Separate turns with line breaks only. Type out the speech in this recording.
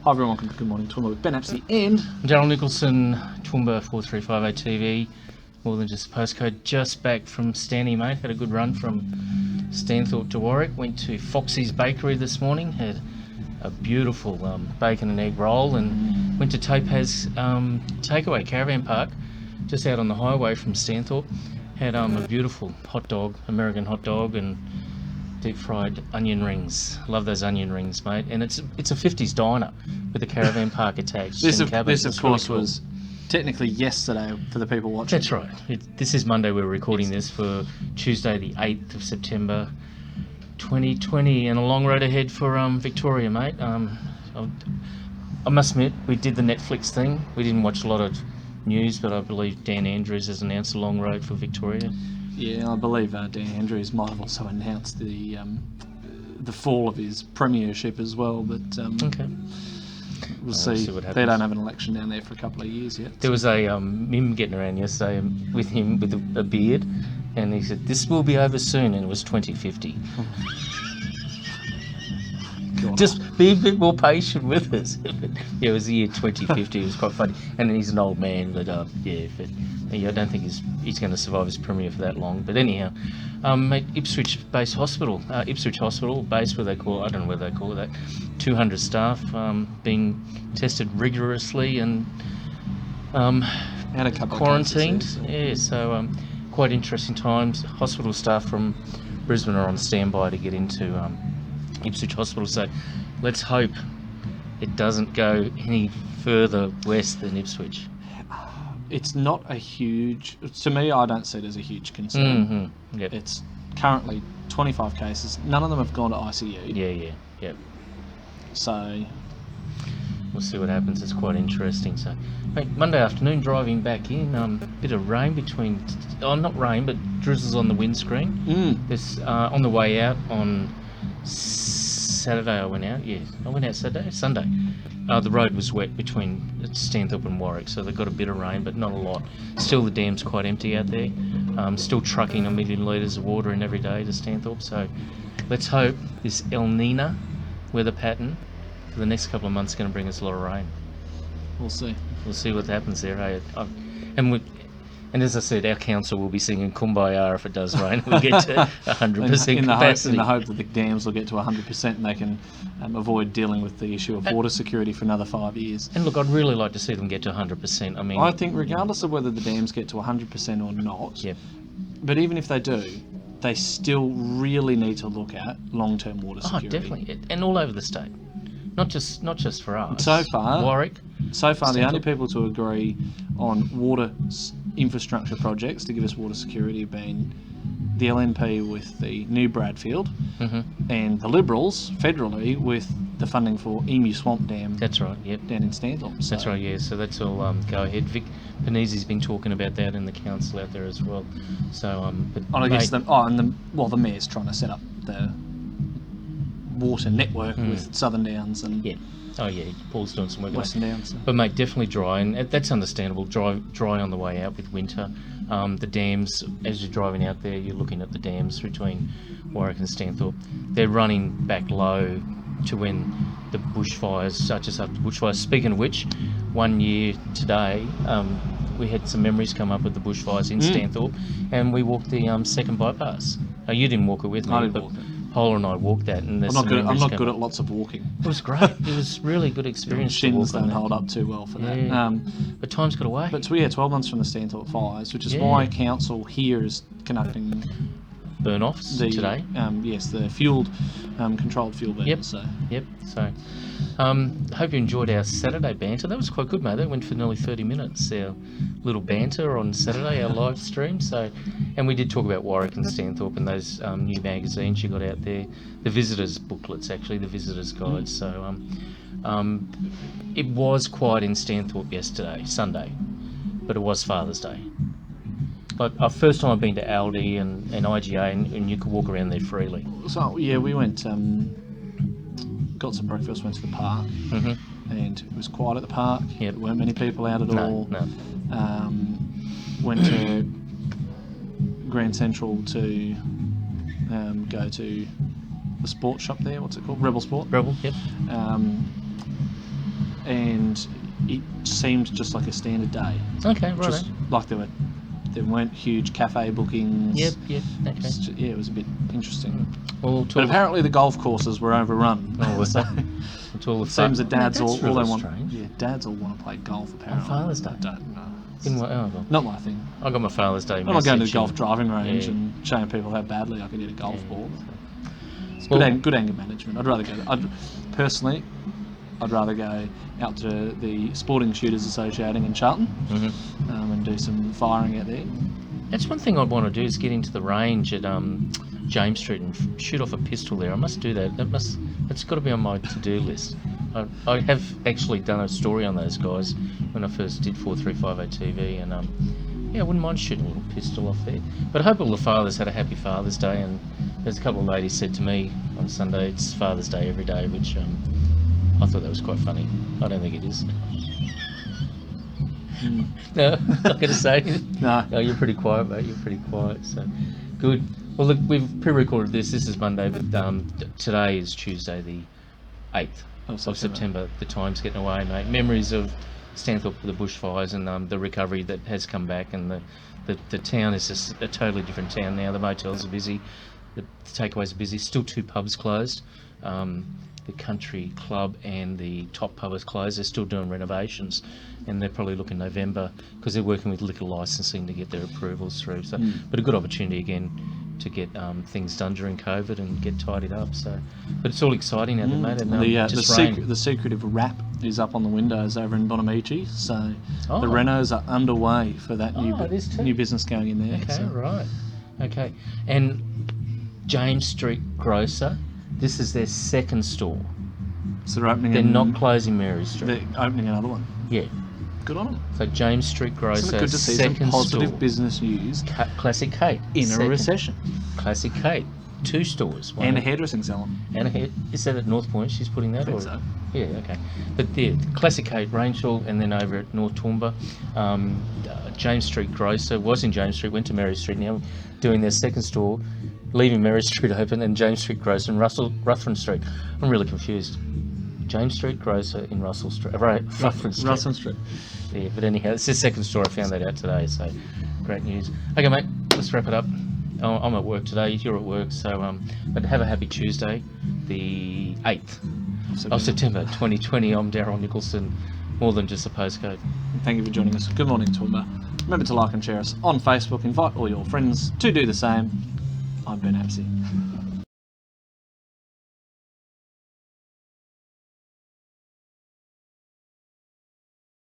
Hi everyone, welcome to Good Morning Toowoomba with Ben Apsey and
Daryl Nicholson, Toowoomba 4358 TV. More than just a postcode. Just back from Stanny, mate. Had a good run from Stanthorpe to Warwick. Went to Foxy's Bakery this morning. Had a beautiful bacon and egg roll, and went to Topaz takeaway Caravan Park, just out on the highway from Stanthorpe. Had a beautiful hot dog, American hot dog, and deep fried onion rings. Love those onion rings, mate. And it's a 50s diner with the Caravan Park attached.
this
and
of course
really cool.
was technically yesterday for the people watching.
That's right. This is Monday. We're recording this for Tuesday the 8th of September 2020, and a long road ahead for Victoria, mate. I must admit, we did the Netflix thing. We didn't watch a lot of news, but I believe Dan Andrews has announced a long road for Victoria.
Yeah, I believe Dan Andrews might have also announced the fall of his premiership as well, but
Okay.
we'll see.
What happens.
They don't have an election down there for a couple of years yet.
There was a meme getting around yesterday with him with a beard, and he said, "This will be over soon," and it was 2050.
God.
Just be a bit more patient with us. Yeah, it was the year 2050. It was quite funny, and he's an old man, but I don't think he's going to survive his premiere for that long. But anyhow, mate, Ipswich-based hospital, Ipswich Hospital, base where they call it, I don't know whether they call it that, 200 staff being tested rigorously and
Had a couple
quarantined.
of cases,
Yeah, so quite interesting times. Hospital staff from Brisbane are on standby to get into Ipswich Hospital, so let's hope it doesn't go any further west than Ipswich.
It's not a huge, to me, I don't see it as a huge concern.
Mm-hmm. Yep.
It's currently 25 cases. None of them have gone to ICU.
Yeah.
So
We'll see what happens. It's quite interesting. So, mate, Monday afternoon, driving back in, bit of rain between, not rain, but drizzles on the windscreen. This on the way out on Saturday. I went out Saturday, Sunday. The road was wet between Stanthorpe and Warwick, so they got a bit of rain, but not a lot. Still, the dam's quite empty out there. Still trucking 1 million litres of water in every day to Stanthorpe. So, let's hope this El Niño weather pattern for the next couple of months is going to bring us a lot of rain.
we'll see.
We'll see what happens there. Hey? And as I said, our council will be singing Kumbaya if it does rain. We'll get to 100% capacity.
In the hope that the dams will get to 100% and they can avoid dealing with the issue of water security for another 5 years.
And look, I'd really like to see them get to 100%. I mean,
I think regardless of whether the dams get to 100% or not,
Yep.
but even if they do, they still really need to look at long-term water security.
Oh, definitely, and all over the state, not just for us.
So far,
Warwick.
the only people to agree on water infrastructure projects to give us water security have been the LNP with the new Bradfield, and the Liberals federally with the funding for Emu Swamp Dam.
That's right. Yep.
Down in Stanthorpe. So.
That's right. Yeah. So that's all go ahead. Vic Pennisi's been talking about that in the council out there as well. So but
I guess the mayor's trying to set up the water network with Southern Downs and
Paul's doing some work on that.
Western Downs.
But mate, definitely dry, and that's understandable. Dry on the way out with winter. The dams, as you're driving out there, you're looking at the dams between Warwick and Stanthorpe. They're running back low to when the bushfires, such as after bushfires. Speaking of which, 1 year today, we had some memories come up with the bushfires in Stanthorpe, and we walked the second bypass. You didn't walk it with me,
I didn't
but
walk it.
Paula and I walked that, and
I'm not good at lots of walking.
It was great. It was really good experience.
Shins don't hold up too well for that.
But time's got away.
But 12 months from the Stanthorpe fires, which is why council here is conducting
burn-offs today.
The fueled, controlled fuel burn.
Yep.
So.
Hope you enjoyed our Saturday banter. That was quite good, mate. That went for nearly 30 minutes. Our little banter on Saturday, our live stream. So, and we did talk about Warwick and Stanthorpe and those new magazines you got out there, the visitors' booklets, actually, the visitors' guides. So, it was quiet in Stanthorpe yesterday, Sunday, but it was Father's Day. Like, first time I've been to Aldi and IGA, and you could walk around there freely.
So we went, got some breakfast, went to the park, and it was quiet at the park.
Yep.
There weren't many people out at all.
No.
Went to Grand Central to go to the sports shop there. What's it called? Rebel Sport.
Rebel, yep.
and it seemed just like a standard day.
Okay, right.
Just like there weren't huge cafe bookings.
Yep. Okay.
It was a bit interesting.
Well,
But apparently the golf courses were overrun.
Oh, was
so
it
seems that dads all
really
they want.
strange.
Yeah, dads all want to play golf apparently.
On Father's Day?
I don't know.
Well,
Not my thing.
I got my Father's Day.
I'm not going to the
message
golf driving range
yeah.
and showing people how badly I can hit a golf ball. It's
Well-
good anger management. I'd rather go. Personally, I'd rather go out to the Sporting Shooters Associating in Charlton and do some firing out there.
That's one thing I'd want to do, is get into the range at James Street and shoot off a pistol there. I must do that. It's got to be on my to-do list. I have actually done a story on those guys when I first did 4350 TV, and I wouldn't mind shooting a little pistol off there. But I hope all the fathers had a happy Father's Day, and there's a couple of ladies said to me on Sunday, it's Father's Day every day, which I thought that was quite funny. I don't think it is. No, not going to say anything.
No.
No, you're pretty quiet, mate. You're pretty quiet, so good. Well, look, we've pre-recorded this. This is Monday, but today is Tuesday, the 8th of September. The time's getting away, mate. Memories of Stanthorpe with the bushfires and the recovery that has come back, and the town is just a totally different town now. The motels are busy, the takeaways are busy. Still 2 pubs closed. The country club and the top pub is closed. They're still doing renovations, and they're probably looking November because they're working with liquor licensing to get their approvals through. So, but a good opportunity again to get things done during COVID and get tidied up. So, but it's all exciting now, mate. And
the secretive wrap is up on the windows over in Bonamici. So the renos are underway for that new business going in there.
Okay,
so.
right. Okay, and James Street Grocer. This is their second store.
So they're opening.
They're not closing Mary Street.
They're opening another one.
Yeah.
Good on them.
So James Street Grocer.
Isn't it good to see some positive business news
Classic Kate
in a recession?
Classic Kate. 2 stores.
And a hairdressing salon.
Is that at North Point? She's putting that.
I think so.
Yeah. Okay. But the Classic Kate, Rangehall, and then over at North Toowoomba, James Street Grocer was in James Street, went to Mary Street. Now doing their second store, leaving Mary Street open, and James Street Grocer and Ruthven Street. I'm really confused. James Street Grocer in Russell Street. Ruthven Street.
Russell Street.
Yeah, but anyhow, it's the second store. I found that out today, so great news. Okay, mate, let's wrap it up. I'm at work today. You're at work, so but have a happy Tuesday, the 8th of September 2020. I'm Daryl Nicholson. More than just a postcode.
Thank you for joining us. Good morning, Toowoomba. Remember to like and share us on Facebook. Invite all your friends to do the same. I'm Ben Apsey.